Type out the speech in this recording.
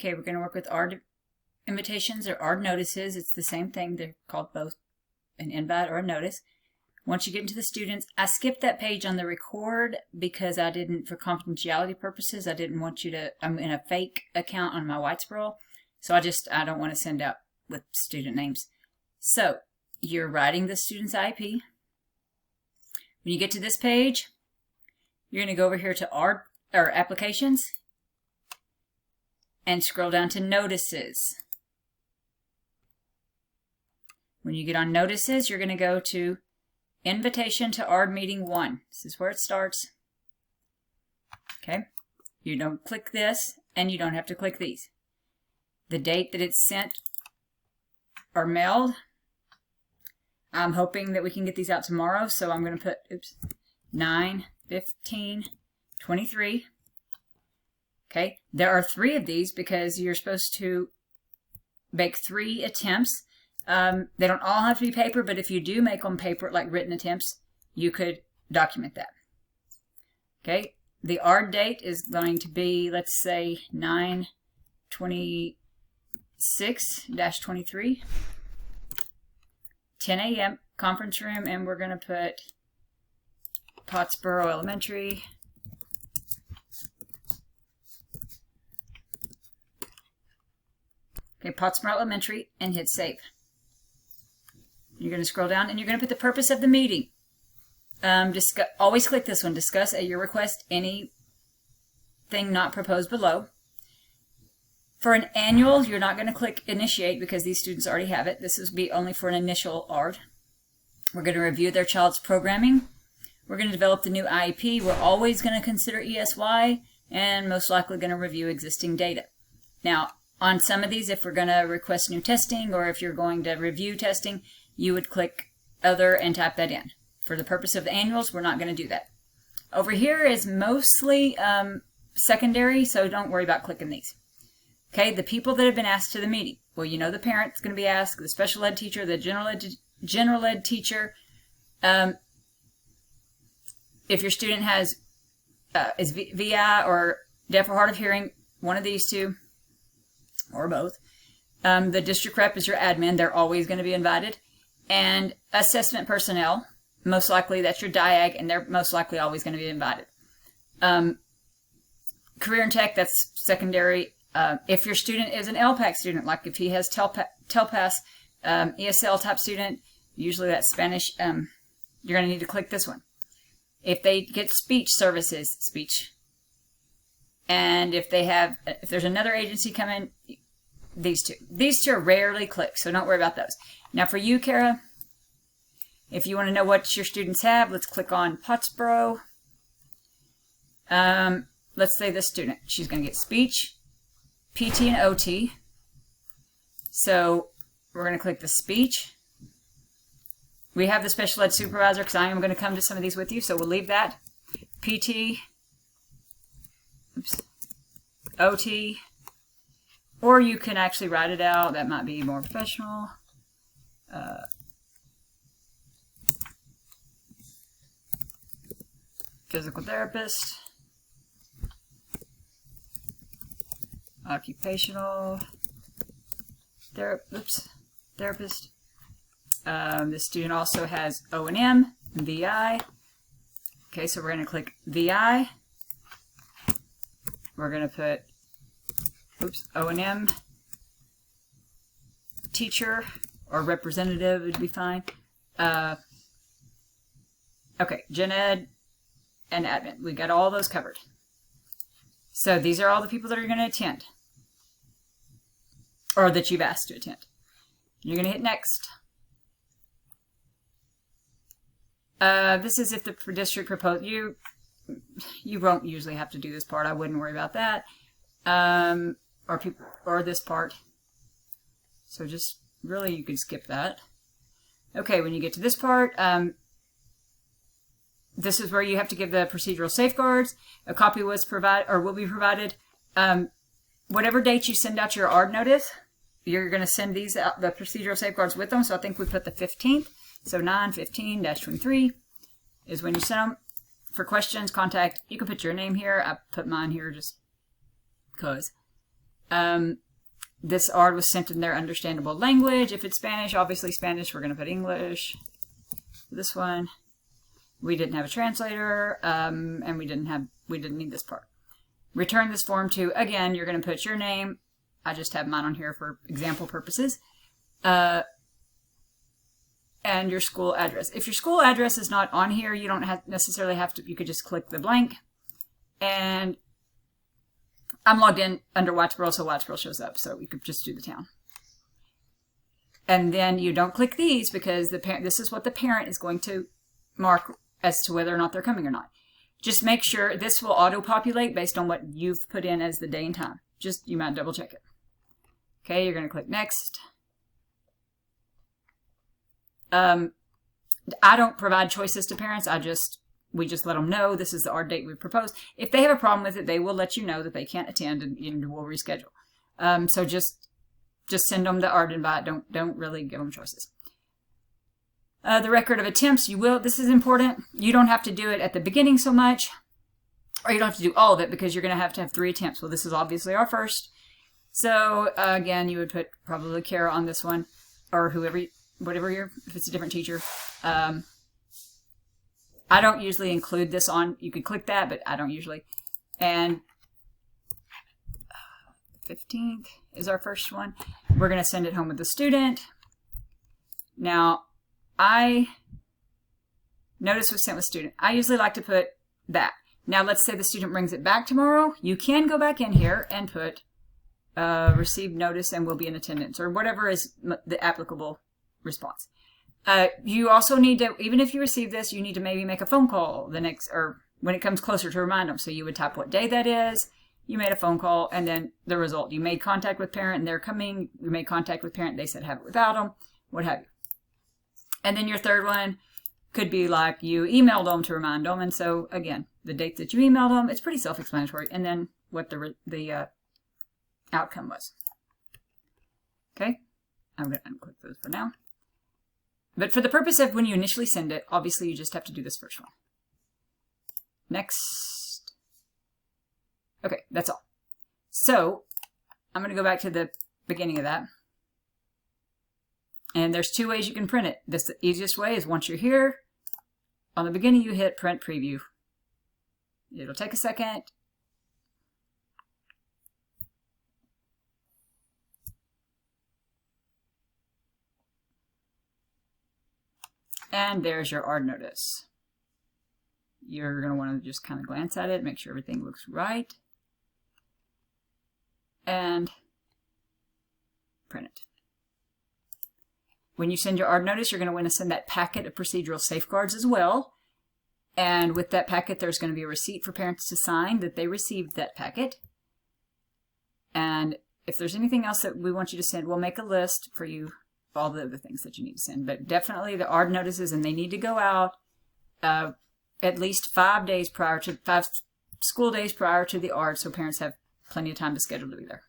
Okay, we're going to work with ARD invitations or ARD notices. It's the same thing. They're called both an invite or a notice. Once you get into the students, I skipped that page on the record because I didn't, for confidentiality purposes, I didn't want you to, I'm in a fake account on my Whitesboro, so I don't want to send out with student names. So, you're writing the student's IEP. When you get to this page, you're going to go over here to ARD, or Applications, and scroll down to Notices. When you get on Notices, you're going to go to Invitation to ARD Meeting 1. This is where it starts. Okay? You don't click this, and you don't have to click these. The date that it's sent or mailed, I'm hoping that we can get these out tomorrow, so I'm going to put, 9/15/23. Okay? There are 3 of these because you're supposed to make 3 attempts. They don't all have to be paper, but if you do make them paper, like written attempts, you could document that. Okay, the ARD date is going to be, let's say, 9/26/23, 10 a.m., conference room, and we're going to put Pottsboro Elementary. Okay, Pottsboro Elementary, and hit save. You're going to scroll down and you're going to put the purpose of the meeting. Always click this one, discuss at your request anything not proposed below. For an annual, you're not going to click initiate because these students already have it. This will be only for an initial ARD. We're going to review their child's programming. We're going to develop the new IEP. We're always going to consider ESY and most likely going to review existing data. Now, on some of these, if we're going to request new testing or if you're going to review testing, you would click Other and type that in. For the purpose of the annuals, we're not going to do that. Over here is mostly secondary, so don't worry about clicking these. Okay, the people that have been asked to the meeting. Well, you know the parent's going to be asked, the special ed teacher, the general ed teacher. If your student is VI or deaf or hard of hearing, one of these two, or both. The district rep is your admin. They're always going to be invited. And assessment personnel, most likely that's your diag, and they're most likely always going to be invited. Career and tech, that's secondary. If your student is an LPAC student, like if he has TELPAS, ESL type student, usually that's Spanish, you're going to need to click this one. If they get speech services, speech. And if there's another agency coming, these two. These two are rarely clicked, so don't worry about those. Now for you, Kara, if you want to know what your students have, let's click on Pottsboro. Let's say this student. She's going to get speech, PT, and OT. So we're going to click the speech. We have the special ed supervisor because I am going to come to some of these with you, so we'll leave that. PT, OT, or you can actually write it out. That might be more professional. Physical therapist, occupational therapist. The student also has O&M, VI. Okay, so we're going to click VI. We're going to put O&M teacher or representative would be fine. Okay, gen ed and admin. We got all those covered. So these are all the people that are going to attend, or that you've asked to attend. You're going to hit next. This is if the district proposed. You won't usually have to do this part. I wouldn't worry about that. Or this part. So just really you can skip that. Okay, when you get to this part, this is where you have to give the procedural safeguards. A copy was provided or will be provided. Whatever date you send out your ARD notice, you're going to send these out, the procedural safeguards with them. So I think we put the 15th. So 9/15/23 is when you send them. For questions, contact. You can put your name here. I put mine here just because. This ARD was sent in their understandable language. If it's Spanish, obviously Spanish, we're going to put English. This one, we didn't have a translator, and we didn't need this part. Return this form to, again, you're going to put your name. I just have mine on here for example purposes. And your school address. If your school address is not on here, you don't necessarily have to, you could just click the blank. And I'm logged in under Whitesboro, so Whitesboro shows up, so you could just do the town. And then you don't click these because this is what the parent is going to mark as to whether or not they're coming or not. Just make sure this will auto-populate based on what you've put in as the day and time. Just, you might double check it. Okay, you're going to click next. I don't provide choices to parents. We just let them know this is the ARD date we proposed. If they have a problem with it, they will let you know that they can't attend, and we'll reschedule. So just send them the ARD invite. Don't really give them choices. The record of attempts, this is important. You don't have to do it at the beginning so much, or you don't have to do all of it because you're going to have 3 attempts. Well, this is obviously our first. So again, you would put probably Kara on this one, or whatever if it's a different teacher. I don't usually include this on, you could click that, but I don't usually. And 15th is our first one. We're going to send it home with the student. Now, notice was sent with student. I usually like to put that. Now, let's say the student brings it back tomorrow. You can go back in here and put received notice and will be in attendance, or whatever is the applicable response. You also need to, even if you receive this, you need to maybe make a phone call or when it comes closer to remind them. So you would type what day that is, you made a phone call, and then the result. You made contact with parent and they're coming, you made contact with parent, they said have it without them, what have you. And then your third one could be like you emailed them to remind them. And so again, the date that you emailed them, it's pretty self-explanatory. And then what the outcome was. Okay, I'm going to unclick those for now. But for the purpose of when you initially send it, obviously you just have to do this first one. Next. Okay, that's all. So I'm going to go back to the beginning of that. And there's 2 ways you can print it. The easiest way is once you're here, on the beginning you hit print preview. It'll take a second. And there's your ARD notice. You're going to want to just kind of glance at it, make sure everything looks right, and print it. When you send your ARD notice, you're going to want to send that packet of procedural safeguards as well. And with that packet, there's going to be a receipt for parents to sign that they received that packet. And if there's anything else that we want you to send, we'll make a list for you of all the other things that you need to send. But definitely the ARD notices, and they need to go out at least 5 school days prior to the ARD, so parents have plenty of time to schedule to be there.